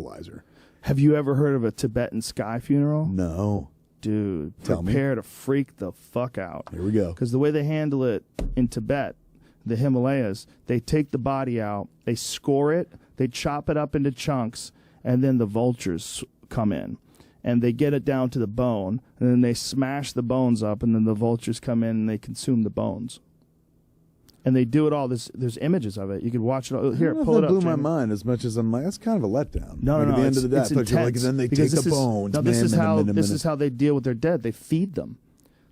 fertilizer. Have you ever heard of a Tibetan sky funeral? No. Dude, Tell me. prepare to freak the fuck out. Here we go. Because the way they handle it in Tibet, the Himalayas, they take the body out, they score it, they chop it up into chunks, and then the vultures come in. And they get it down to the bone, and then they smash the bones up, and then the vultures come in and they consume the bones. And they do it all. There's images of it. You could watch it all. Here, pull it up. Blew my Jamie. mind as much as I'm like, that's kind of a letdown. No, like no, at the end it's, of the day, it's I thought you were like, intense. then they Because take the bones. No, this man, is how they deal with their dead. They feed them.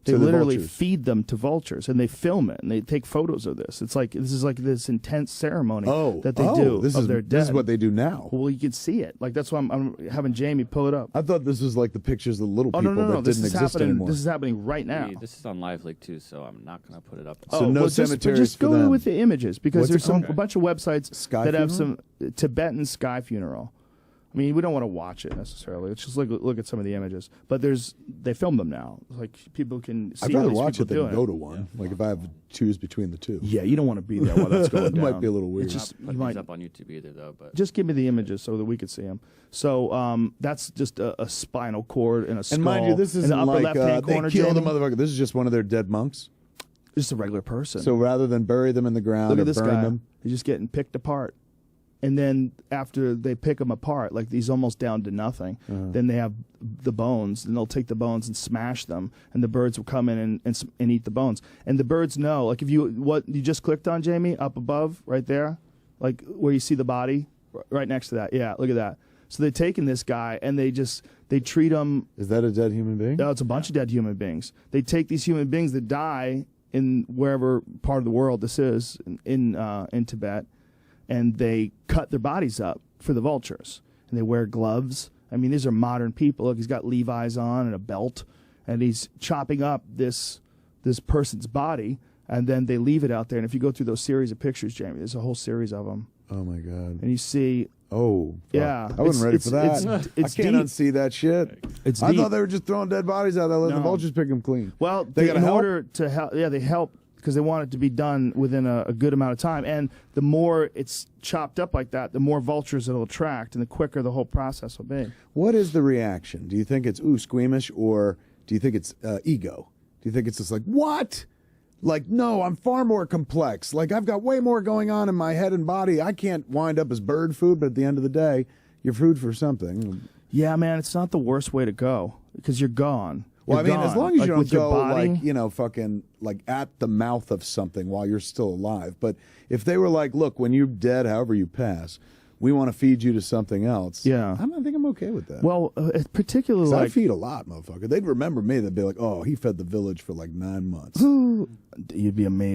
They To the literally vultures. feed them to vultures, and they film it, and they take photos of this. It's like this is like this intense ceremony that they do this of is, their dead. This is what they do now. Well, you can see it. Like that's why I'm having Jamie pull it up. I thought this was like the pictures of the little people that This didn't is exist happening. anymore. This is happening right now. This is on Live Leak too, so I'm not going to put it up. So no cemeteries just for go them. with the images because What's there's it called? a bunch of websites Sky that have funeral? some Tibetan sky funeral. I mean, we don't want to watch it necessarily. Let's just look at some of the images. But they film them now. Like people can see. I'd how rather these watch people it than doing go to one. Like if I have to choose between the two. Yeah, you don't want to be there while that's going It down. might be a little weird. It's just, Not you putting might these up on YouTube either, though. But just give me the images so that we could see them. So that's just a spinal cord and a skull. And mind you, this in isn't the upper like left-hand they corner, killed a Jamie. motherfucker. This is just one of their dead monks. Just a regular person. So rather than bury them in the ground Look or at this burn guy. them, He's just getting picked apart. And then after they pick him apart, like he's almost down to nothing, then they have the bones, and they'll take the bones and smash them, and the birds will come in and eat the bones. And the birds know, like if what you just clicked on, Jamie, up above, right there, like where you see the body, right next to that. Yeah, look at that. So they're taking this guy, and they treat him. is that a dead human being? No, it's a bunch of dead human beings. They take these human beings that die in wherever part of the world this is, in Tibet, and they cut their bodies up for the vultures. And they wear gloves. I mean, these are modern people. Look, he's got Levi's on and a belt, and he's chopping up this person's body, and then they leave it out there. And if you go through those series of pictures, Jamie, there's a whole series of them. Oh my god! And you see, Oh, fuck. yeah, I wasn't ready for that. It's I can't deep. unsee that shit. It's I deep. thought they were just throwing dead bodies out there, letting the No. vultures pick them clean. Well, They gotta in help? order to help, yeah, they help because they want it to be done within a good amount of time. And the more it's chopped up like that, the more vultures it'll attract, and the quicker the whole process will be. What is the reaction? Do you think it's squeamish, or do you think it's ego? Do you think it's just like, what? Like, no, I'm far more complex. Like, I've got way more going on in my head and body. I can't wind up as bird food, but at the end of the day, you're food for something. Yeah, man, it's not the worst way to go because you're gone. Well, I You're mean, as gone. long as Like, you don't with your go, body, like, you know, fucking, like, at the mouth of something while you're still alive. But if they were like, look, when you're dead, however you pass, we want to feed you to something else. Yeah. I think I'm okay with that. well, particularly 'Cause I like feed a lot, motherfucker. They'd remember me. They'd be like, oh, he fed the village for like 9 months. you'd be amazed.